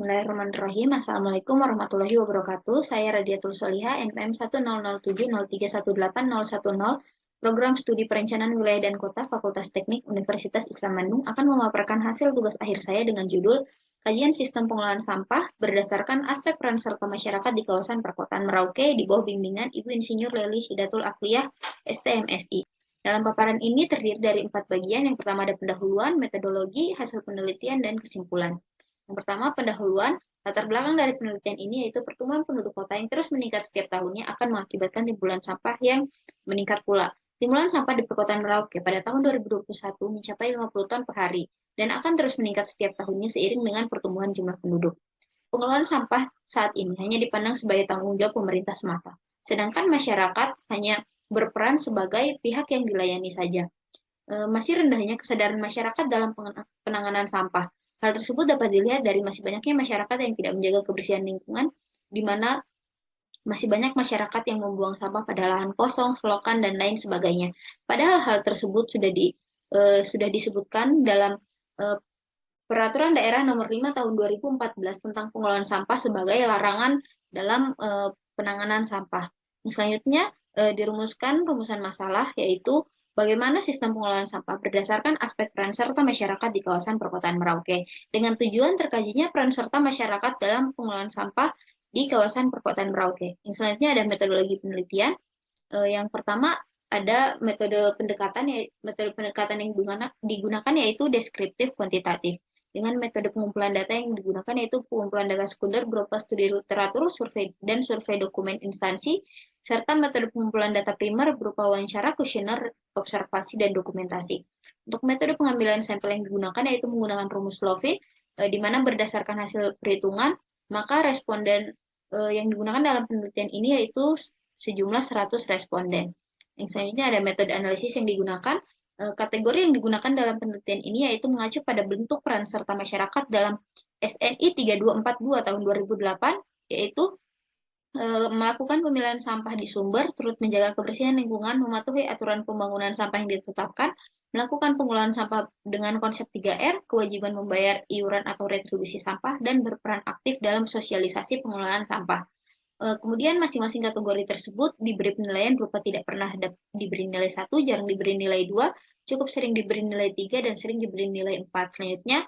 Bismillahirrahmanirrahim. Assalamualaikum warahmatullahi wabarakatuh. Saya Radiatul Soliha, NPM 1007030318010, Program Studi Perencanaan Wilayah dan Kota, Fakultas Teknik Universitas Islam Bandung, akan memaparkan hasil tugas akhir saya dengan judul Kajian Sistem Pengelolaan Sampah berdasarkan aspek peran serta masyarakat di kawasan perkotaan Merauke di bawah bimbingan Ibu Insinyur Leli Hidatul Akliyah, STMSI. Dalam paparan ini terdiri dari 4 bagian. Yang pertama ada pendahuluan, metodologi, hasil penelitian, dan kesimpulan. Yang pertama, pendahuluan. Latar belakang dari penelitian ini yaitu pertumbuhan penduduk kota yang terus meningkat setiap tahunnya akan mengakibatkan timbulan sampah yang meningkat pula. Timbulan sampah di perkotaan Merauke pada tahun 2021 mencapai 50 ton per hari dan akan terus meningkat setiap tahunnya seiring dengan pertumbuhan jumlah penduduk. Pengelolaan sampah saat ini hanya dipandang sebagai tanggung jawab pemerintah semata, sedangkan masyarakat hanya berperan sebagai pihak yang dilayani saja. Masih rendahnya kesadaran masyarakat dalam penanganan sampah. Hal tersebut dapat dilihat dari masih banyaknya masyarakat yang tidak menjaga kebersihan lingkungan, di mana masih banyak masyarakat yang membuang sampah pada lahan kosong, selokan, dan lain sebagainya. Padahal hal tersebut sudah disebutkan dalam Peraturan Daerah Nomor 5 Tahun 2014 tentang pengelolaan sampah sebagai larangan dalam penanganan sampah. Selanjutnya dirumuskan rumusan masalah, yaitu bagaimana sistem pengelolaan sampah berdasarkan aspek peran serta masyarakat di kawasan perkotaan Merauke, dengan tujuan terkajinya peran serta masyarakat dalam pengelolaan sampah di kawasan perkotaan Merauke. Yang selanjutnya ada metodologi penelitian. Yang pertama ada metode pendekatan yang digunakan yaitu deskriptif kuantitatif. Dengan metode pengumpulan data yang digunakan yaitu pengumpulan data sekunder berupa studi literatur, survei, dan survei dokumen instansi, serta metode pengumpulan data primer berupa wawancara, kuesioner, observasi, dan dokumentasi. Untuk metode pengambilan sampel yang digunakan yaitu menggunakan rumus Lovi, di mana berdasarkan hasil perhitungan, maka responden yang digunakan dalam penelitian ini yaitu sejumlah 100 responden. Yang selanjutnya ada metode analisis yang digunakan. Kategori yang digunakan dalam penelitian ini yaitu mengacu pada bentuk peran serta masyarakat dalam SNI 3242 tahun 2008, yaitu melakukan pemilihan sampah di sumber, turut menjaga kebersihan lingkungan, mematuhi aturan pembangunan sampah yang ditetapkan, melakukan pengelolaan sampah dengan konsep 3R, kewajiban membayar iuran atau retribusi sampah, dan berperan aktif dalam sosialisasi pengelolaan sampah. Kemudian masing-masing kategori tersebut diberi penilaian berupa tidak pernah diberi nilai 1, jarang diberi nilai 2, cukup sering diberi nilai 3, dan sering diberi nilai 4. Selanjutnya,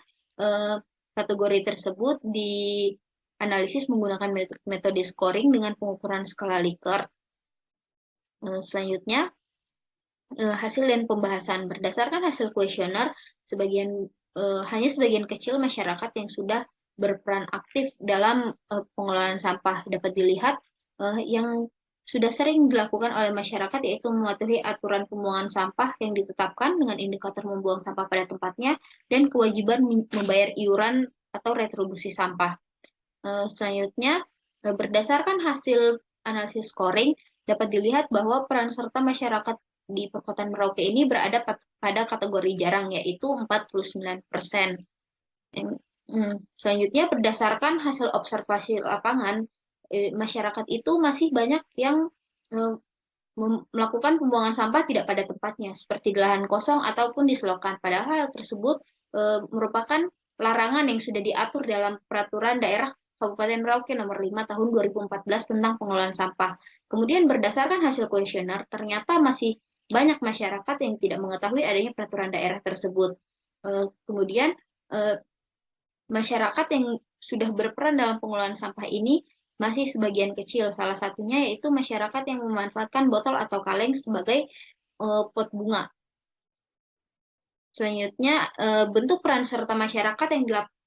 kategori tersebut dianalisis menggunakan metode scoring dengan pengukuran skala Likert. Selanjutnya, hasil dan pembahasan. Berdasarkan hasil kuesioner, hanya sebagian kecil masyarakat yang sudah berperan aktif dalam pengelolaan sampah. Dapat dilihat yang sudah sering dilakukan oleh masyarakat yaitu mematuhi aturan pembuangan sampah yang ditetapkan dengan indikator membuang sampah pada tempatnya dan kewajiban membayar iuran atau retribusi sampah. Selanjutnya, berdasarkan hasil analisis scoring, dapat dilihat bahwa peran serta masyarakat di perkotaan Merauke ini berada pada kategori jarang, yaitu 49%. Selanjutnya, berdasarkan hasil observasi lapangan, masyarakat itu masih banyak yang melakukan pembuangan sampah tidak pada tempatnya, seperti di lahan kosong ataupun di selokan. Padahal hal tersebut merupakan larangan yang sudah diatur dalam Peraturan Daerah Kabupaten Merauke Nomor 5 Tahun 2014 tentang pengelolaan sampah. Kemudian berdasarkan hasil kuesioner, ternyata masih banyak masyarakat yang tidak mengetahui adanya peraturan daerah tersebut. Kemudian masyarakat yang sudah berperan dalam pengelolaan sampah ini masih sebagian kecil. Salah satunya yaitu masyarakat yang memanfaatkan botol atau kaleng sebagai pot bunga. Selanjutnya, bentuk peran serta masyarakat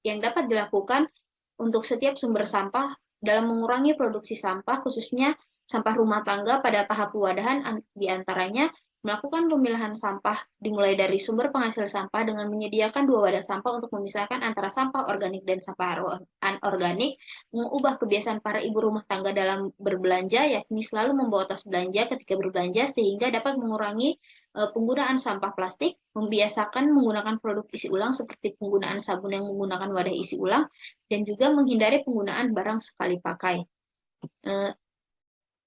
yang dapat dilakukan untuk setiap sumber sampah dalam mengurangi produksi sampah, khususnya sampah rumah tangga pada tahap pewadahan, diantaranya melakukan pemilahan sampah dimulai dari sumber penghasil sampah dengan menyediakan 2 wadah sampah untuk memisahkan antara sampah organik dan sampah anorganik, mengubah kebiasaan para ibu rumah tangga dalam berbelanja, yakni selalu membawa tas belanja ketika berbelanja sehingga dapat mengurangi penggunaan sampah plastik, membiasakan menggunakan produk isi ulang seperti penggunaan sabun yang menggunakan wadah isi ulang, dan juga menghindari penggunaan barang sekali pakai.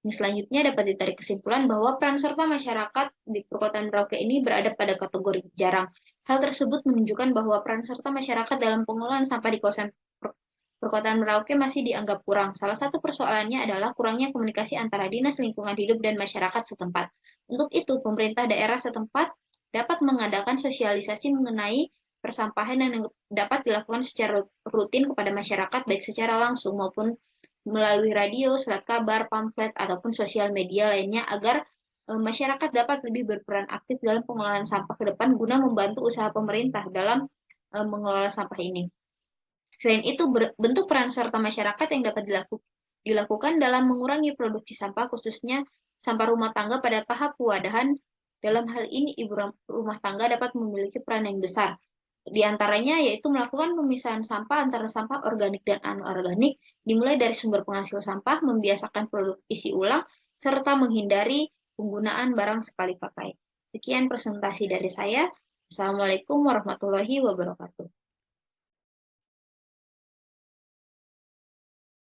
Selanjutnya dapat ditarik kesimpulan bahwa peran serta masyarakat di perkotaan Merauke ini berada pada kategori jarang. Hal tersebut menunjukkan bahwa peran serta masyarakat dalam pengelolaan sampah di kawasan perkotaan Merauke masih dianggap kurang. Salah satu persoalannya adalah kurangnya komunikasi antara Dinas Lingkungan Hidup dan masyarakat setempat. Untuk itu, pemerintah daerah setempat dapat mengadakan sosialisasi mengenai persampahan yang dapat dilakukan secara rutin kepada masyarakat, baik secara langsung maupun melalui radio, surat kabar, pamflet, ataupun sosial media lainnya, agar masyarakat dapat lebih berperan aktif dalam pengelolaan sampah ke depan guna membantu usaha pemerintah dalam mengelola sampah ini. Selain itu, bentuk peran serta masyarakat yang dapat dilakukan dalam mengurangi produksi sampah, khususnya sampah rumah tangga pada tahap pewadahan. Dalam hal ini, ibu rumah tangga dapat memiliki peran yang besar. Di antaranya yaitu melakukan pemisahan sampah antara sampah organik dan anorganik, dimulai dari sumber penghasil sampah, membiasakan produk isi ulang, serta menghindari penggunaan barang sekali pakai. Sekian presentasi dari saya. Assalamualaikum warahmatullahi wabarakatuh.